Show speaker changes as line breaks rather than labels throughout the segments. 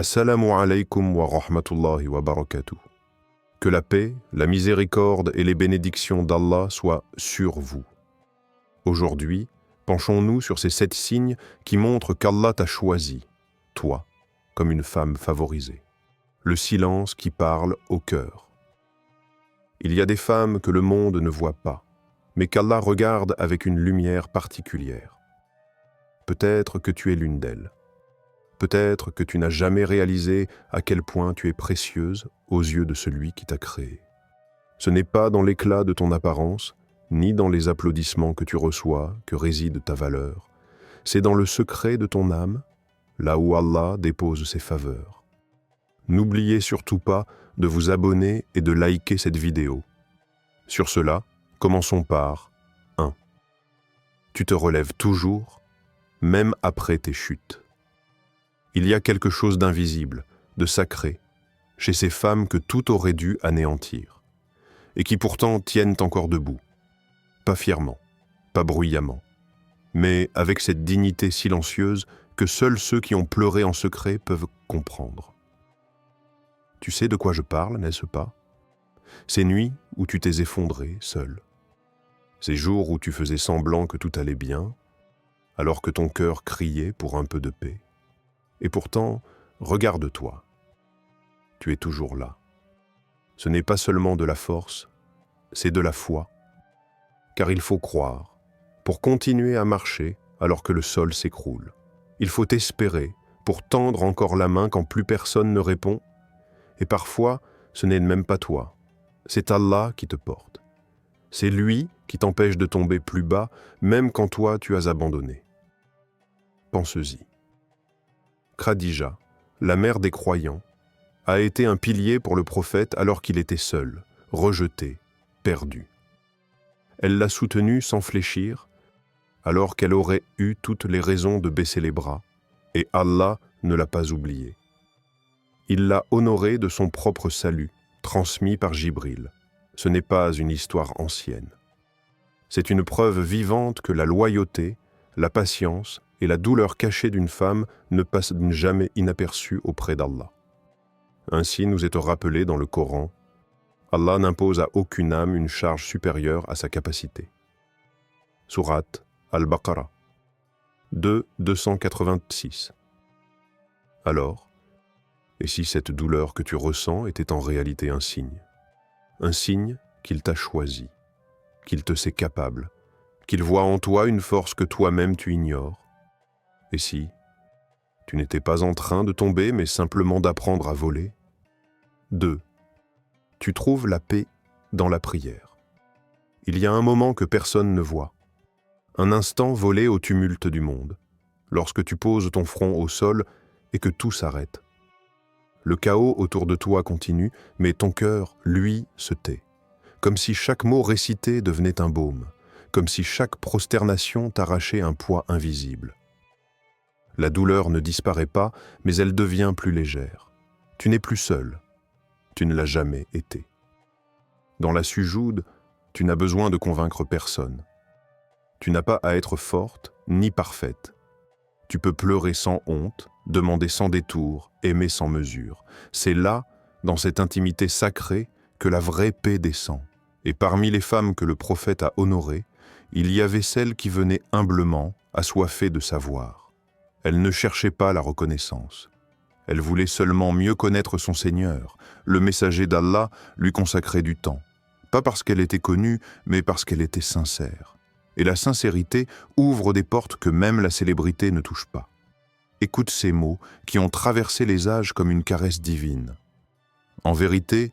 Assalamu alaikum wa rahmatullahi wa barakatuh. Que la paix, la miséricorde et les bénédictions d'Allah soient sur vous. Aujourd'hui, penchons-nous sur ces 7 signes qui montrent qu'Allah t'a choisi, toi, comme une femme favorisée. Le silence qui parle au cœur. Il y a des femmes que le monde ne voit pas, mais qu'Allah regarde avec une lumière particulière. Peut-être que tu es l'une d'elles. Peut-être que tu n'as jamais réalisé à quel point tu es précieuse aux yeux de celui qui t'a créée. Ce n'est pas dans l'éclat de ton apparence, ni dans les applaudissements que tu reçois que réside ta valeur. C'est dans le secret de ton âme, là où Allah dépose ses faveurs. N'oubliez surtout pas de vous abonner et de liker cette vidéo. Sur cela, commençons par 1. Tu te relèves toujours, même après tes chutes. Il y a quelque chose d'invisible, de sacré, chez ces femmes que tout aurait dû anéantir, et qui pourtant tiennent encore debout, pas fièrement, pas bruyamment, mais avec cette dignité silencieuse que seuls ceux qui ont pleuré en secret peuvent comprendre. Tu sais de quoi je parle, n'est-ce pas? Ces nuits où tu t'es effondré, seul. Ces jours où tu faisais semblant que tout allait bien, alors que ton cœur criait pour un peu de paix. Et pourtant, regarde-toi. Tu es toujours là. Ce n'est pas seulement de la force, c'est de la foi. Car il faut croire, pour continuer à marcher alors que le sol s'écroule. Il faut espérer pour tendre encore la main quand plus personne ne répond. Et parfois, ce n'est même pas toi. C'est Allah qui te porte. C'est lui qui t'empêche de tomber plus bas, même quand toi tu as abandonné. Pense-y. Khadija, la mère des croyants, a été un pilier pour le prophète alors qu'il était seul, rejeté, perdu. Elle l'a soutenu sans fléchir, alors qu'elle aurait eu toutes les raisons de baisser les bras, et Allah ne l'a pas oublié. Il l'a honoré de son propre salut, transmis par Jibril. Ce n'est pas une histoire ancienne. C'est une preuve vivante que la loyauté, la patience et la douleur cachée d'une femme ne passent jamais inaperçues auprès d'Allah. Ainsi nous est rappelé dans le Coran, Allah n'impose à aucune âme une charge supérieure à sa capacité. Sourate Al-Baqarah 2:286. Alors, et si cette douleur que tu ressens était en réalité un signe qu'il t'a choisi, qu'il te sait capable, qu'il voit en toi une force que toi-même tu ignores? Et si tu n'étais pas en train de tomber, mais simplement d'apprendre à voler? 2. Tu trouves la paix dans la prière. Il y a un moment que personne ne voit, un instant volé au tumulte du monde, lorsque tu poses ton front au sol et que tout s'arrête. Le chaos autour de toi continue, mais ton cœur, lui, se tait, comme si chaque mot récité devenait un baume, comme si chaque prosternation t'arrachait un poids invisible. La douleur ne disparaît pas, mais elle devient plus légère. Tu n'es plus seul. Tu ne l'as jamais été. Dans la sujoude, tu n'as besoin de convaincre personne. Tu n'as pas à être forte ni parfaite. Tu peux pleurer sans honte, demander sans détour, aimer sans mesure. C'est là, dans cette intimité sacrée, que la vraie paix descend. Et parmi les femmes que le prophète a honorées, il y avait celles qui venaient humblement, assoiffées de savoir. Elle ne cherchait pas la reconnaissance. Elle voulait seulement mieux connaître son Seigneur. Le messager d'Allah lui consacrait du temps. Pas parce qu'elle était connue, mais parce qu'elle était sincère. Et la sincérité ouvre des portes que même la célébrité ne touche pas. Écoute ces mots qui ont traversé les âges comme une caresse divine. En vérité,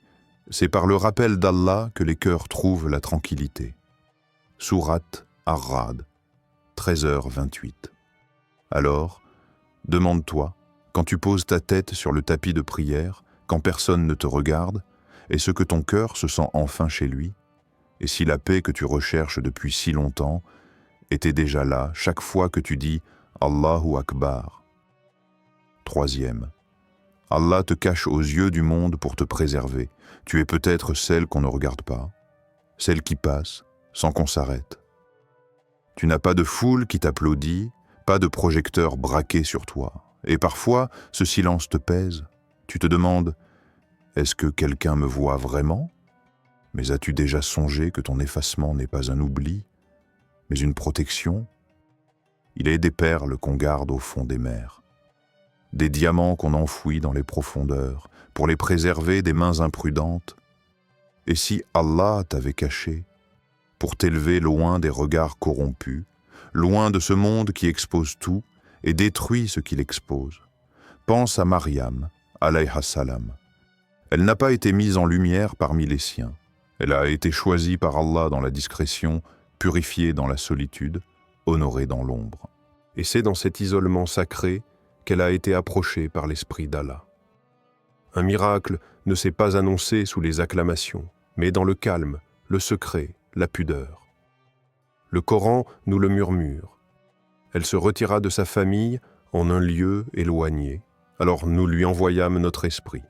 c'est par le rappel d'Allah que les cœurs trouvent la tranquillité. Sourate Ar-Ra'd, 13h28. Alors, demande-toi, quand tu poses ta tête sur le tapis de prière, quand personne ne te regarde, est-ce que ton cœur se sent enfin chez lui? Et si la paix que tu recherches depuis si longtemps était déjà là chaque fois que tu dis « Allahu Akbar ». 3e. Allah te cache aux yeux du monde pour te préserver. Tu es peut-être celle qu'on ne regarde pas, celle qui passe sans qu'on s'arrête. Tu n'as pas de foule qui t'applaudit, pas de projecteur braqué sur toi.
Et parfois, ce silence te pèse. Tu te demandes, est-ce que quelqu'un me voit vraiment? Mais as-tu déjà songé que ton effacement n'est pas un oubli, mais une protection? Il est des perles qu'on garde au fond des mers, des diamants qu'on enfouit dans les profondeurs, pour les préserver des mains imprudentes. Et si Allah t'avait caché, pour t'élever loin des regards corrompus, loin de ce monde qui expose tout et détruit ce qu'il expose? Pense à Mariam, alayha salam. Elle n'a pas été mise en lumière parmi les siens. Elle a été choisie par Allah dans la discrétion, purifiée dans la solitude, honorée dans l'ombre.
Et c'est dans cet isolement sacré qu'elle a été approchée par l'Esprit d'Allah. Un miracle ne s'est pas annoncé sous les acclamations, mais dans le calme, le secret, la pudeur. Le Coran nous le murmure. Elle se retira de sa famille en un lieu éloigné. Alors nous lui envoyâmes notre esprit.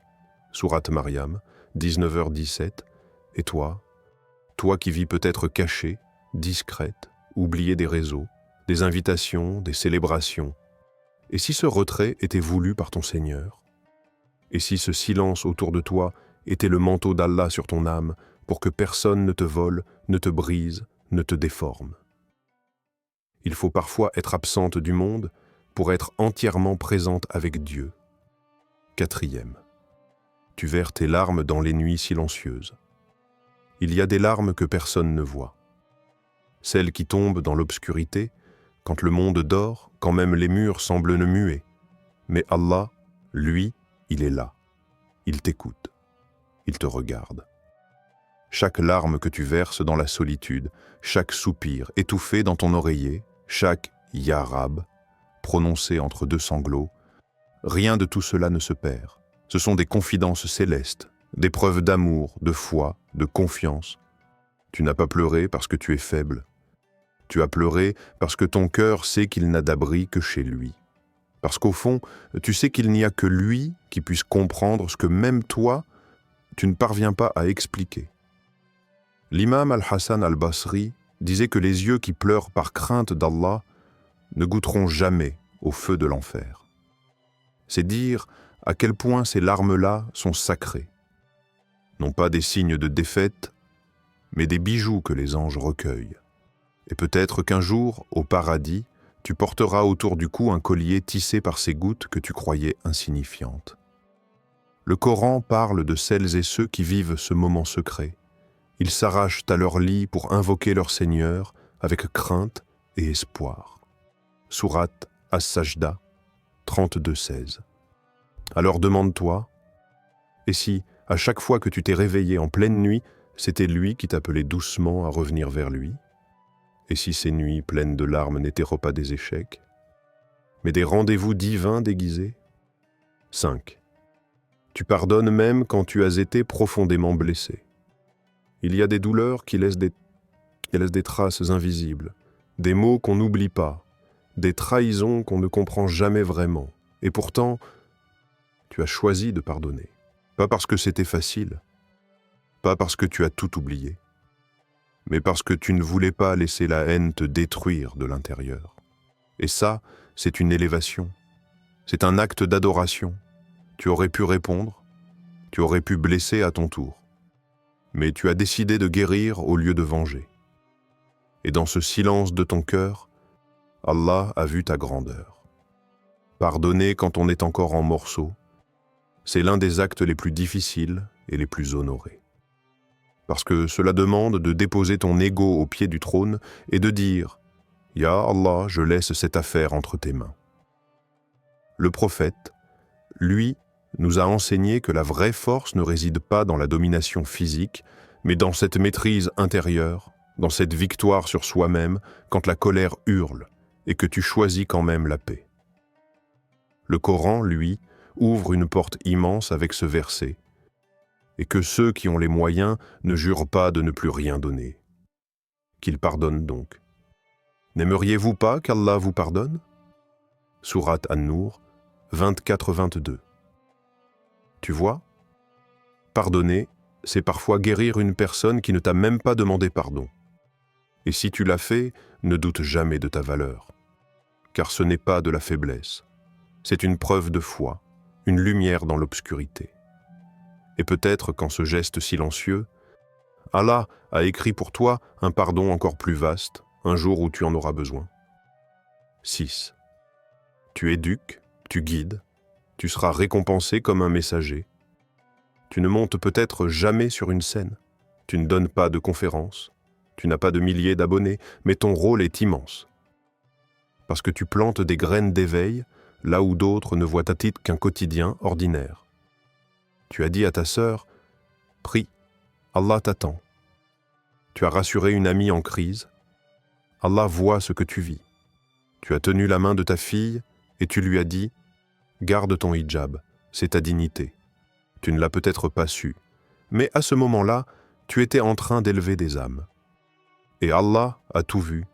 Sourate Mariam, 19h17. Et toi qui vis peut-être cachée, discrète, oubliée des réseaux, des invitations, des célébrations. Et si ce retrait était voulu par ton Seigneur? Et si ce silence autour de toi était le manteau d'Allah sur ton âme pour que personne ne te vole, ne te brise, ne te déforme? Il faut parfois être absente du monde pour être entièrement présente avec Dieu. 4e. Tu verses tes larmes dans les nuits silencieuses. Il y a des larmes que personne ne voit. Celles qui tombent dans l'obscurité, quand le monde dort, quand même les murs semblent ne muer. Mais Allah, lui, il est là. Il t'écoute. Il te regarde. Chaque larme que tu verses dans la solitude, chaque soupir étouffé dans ton oreiller, chaque « Ya Rab » prononcé entre deux sanglots, rien de tout cela ne se perd. Ce sont des confidences célestes, des preuves d'amour, de foi, de confiance. Tu n'as pas pleuré parce que tu es faible. Tu as pleuré parce que ton cœur sait qu'il n'a d'abri que chez lui. Parce qu'au fond, tu sais qu'il n'y a que lui qui puisse comprendre ce que même toi, tu ne parviens pas à expliquer. L'imam Al-Hassan Al-Basri disait que les yeux qui pleurent par crainte d'Allah ne goûteront jamais au feu de l'enfer. C'est dire à quel point ces larmes-là sont sacrées. Non pas des signes de défaite, mais des bijoux que les anges recueillent. Et peut-être qu'un jour, au paradis, tu porteras autour du cou un collier tissé par ces gouttes que tu croyais insignifiantes. Le Coran parle de celles et ceux qui vivent ce moment secret. Ils s'arrachent à leur lit pour invoquer leur Seigneur avec crainte et espoir. Sourate As-Sajda, 32-16. Alors demande-toi, et si, à chaque fois que tu t'es réveillé en pleine nuit, c'était lui qui t'appelait doucement à revenir vers lui? Et si ces nuits pleines de larmes n'étaient pas des échecs, mais des rendez-vous divins déguisés? 5. Tu pardonnes même quand tu as été profondément blessé. Il y a des douleurs qui laissent des traces invisibles, des mots qu'on n'oublie pas, des trahisons qu'on ne comprend jamais vraiment. Et pourtant, tu as choisi de pardonner. Pas parce que c'était facile, pas parce que tu as tout oublié, mais parce que tu ne voulais pas laisser la haine te détruire de l'intérieur. Et ça, c'est une élévation. C'est un acte d'adoration. Tu aurais pu répondre, tu aurais pu blesser à ton tour. Mais tu as décidé de guérir au lieu de venger. Et dans ce silence de ton cœur, Allah a vu ta grandeur. Pardonner quand on est encore en morceaux, c'est l'un des actes les plus difficiles et les plus honorés. Parce que cela demande de déposer ton ego au pied du trône et de dire « Ya Allah, je laisse cette affaire entre tes mains ». Le prophète, lui, nous a enseigné que la vraie force ne réside pas dans la domination physique, mais dans cette maîtrise intérieure, dans cette victoire sur soi-même quand la colère hurle et que tu choisis quand même la paix. Le Coran, lui, ouvre une porte immense avec ce verset, et que ceux qui ont les moyens ne jurent pas de ne plus rien donner. Qu'ils pardonnent donc. N'aimeriez-vous pas qu'Allah vous pardonne? Sourate An-Nur, 24-22. Tu vois? Pardonner, c'est parfois guérir une personne qui ne t'a même pas demandé pardon. Et si tu l'as fait, ne doute jamais de ta valeur. Car ce n'est pas de la faiblesse, C'est une preuve de foi, une lumière dans l'obscurité. Et peut-être qu'en ce geste silencieux, Allah a écrit pour toi un pardon encore plus vaste, un jour où tu en auras besoin. 6. Tu éduques, tu guides, tu seras récompensé comme un messager. Tu ne montes peut-être jamais sur une scène, tu ne donnes pas de conférences, tu n'as pas de milliers d'abonnés, mais ton rôle est immense. Parce que tu plantes des graines d'éveil, là où d'autres ne voient ta titre qu'un quotidien ordinaire. Tu as dit à ta sœur, « Prie, Allah t'attend. » Tu as rassuré une amie en crise, « Allah voit ce que tu vis. » Tu as tenu la main de ta fille et tu lui as dit, « Garde ton hijab, c'est ta dignité. » Tu ne l'as peut-être pas su, mais à ce moment-là, tu étais en train d'élever des âmes. Et Allah a tout vu.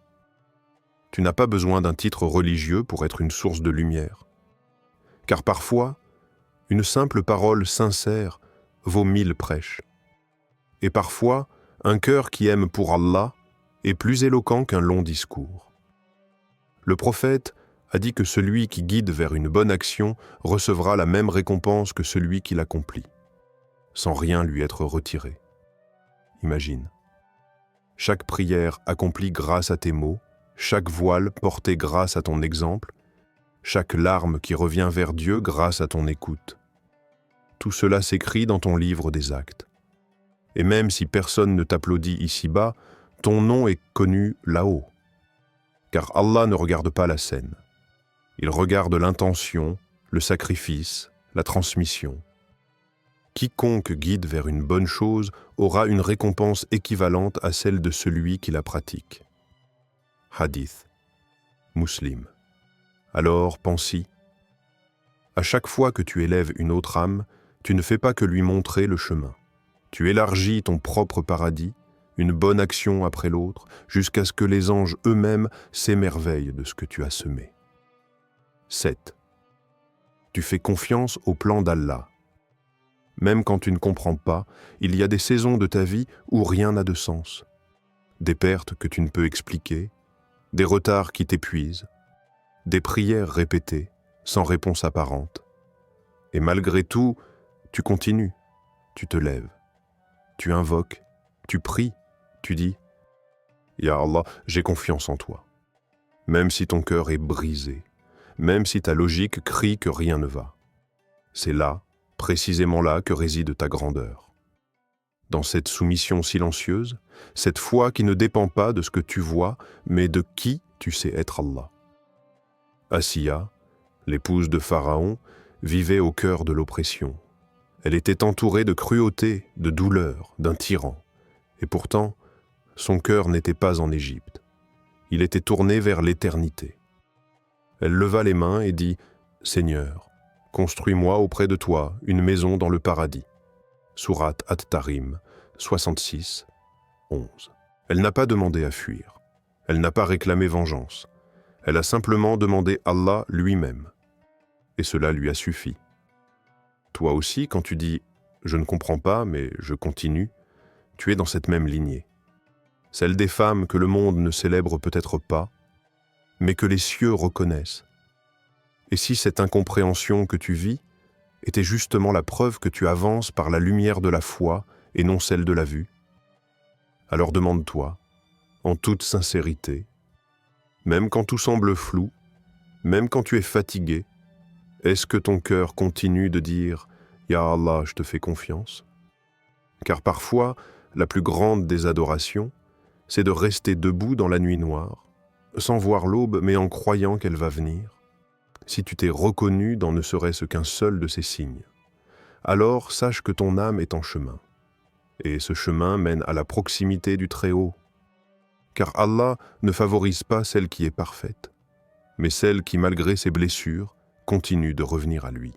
Tu n'as pas besoin d'un titre religieux pour être une source de lumière. Car parfois, une simple parole sincère vaut 1000 prêches. Et parfois, un cœur qui aime pour Allah est plus éloquent qu'un long discours. Le prophète a dit que celui qui guide vers une bonne action recevra la même récompense que celui qui l'accomplit, sans rien lui être retiré. Imagine. Chaque prière accomplie grâce à tes mots, chaque voile porté grâce à ton exemple, chaque larme qui revient vers Dieu grâce à ton écoute. Tout cela s'écrit dans ton livre des actes. Et même si personne ne t'applaudit ici-bas, ton nom est connu là-haut. Car Allah ne regarde pas la scène. Il regarde l'intention, le sacrifice, la transmission. Quiconque guide vers une bonne chose aura une récompense équivalente à celle de celui qui la pratique. Hadith. Muslim. Alors, pense-y. À chaque fois que tu élèves une autre âme, tu ne fais pas que lui montrer le chemin. Tu élargis ton propre paradis, une bonne action après l'autre, jusqu'à ce que les anges eux-mêmes s'émerveillent de ce que tu as semé. 7. Tu fais confiance au plan d'Allah. Même quand tu ne comprends pas, il y a des saisons de ta vie où rien n'a de sens. Des pertes que tu ne peux expliquer, des retards qui t'épuisent, des prières répétées, sans réponse apparente. Et malgré tout, tu continues, tu te lèves, tu invoques, tu pries, tu dis « Ya Allah, j'ai confiance en toi ». Même si ton cœur est brisé, même si ta logique crie que rien ne va. C'est là, précisément là, que réside ta grandeur. Dans cette soumission silencieuse, cette foi qui ne dépend pas de ce que tu vois, mais de qui tu sais être Allah. Asiya, l'épouse de Pharaon, vivait au cœur de l'oppression. Elle était entourée de cruauté, de douleur, d'un tyran. Et pourtant, son cœur n'était pas en Égypte. Il était tourné vers l'éternité. Elle leva les mains et dit « Seigneur, construis-moi auprès de toi une maison dans le paradis. » Sourate At-Tarim, 66, 11. Elle n'a pas demandé à fuir. Elle n'a pas réclamé vengeance. Elle a simplement demandé Allah lui-même. Et cela lui a suffi. Toi aussi, quand tu dis « Je ne comprends pas, mais je continue », tu es dans cette même lignée. Celle des femmes que le monde ne célèbre peut-être pas, mais que les cieux reconnaissent. Et si cette incompréhension que tu vis était justement la preuve que tu avances par la lumière de la foi et non celle de la vue, alors demande-toi, en toute sincérité, même quand tout semble flou, même quand tu es fatigué, est-ce que ton cœur continue de dire « Ya Allah, je te fais confiance » Car parfois, la plus grande des adorations, c'est de rester debout dans la nuit noire, sans voir l'aube mais en croyant qu'elle va venir. Si tu t'es reconnu dans ne serait-ce qu'un seul de ces signes, alors sache que ton âme est en chemin. Et ce chemin mène à la proximité du Très-Haut. Car Allah ne favorise pas celle qui est parfaite, mais celle qui, malgré ses blessures, continue de revenir à lui.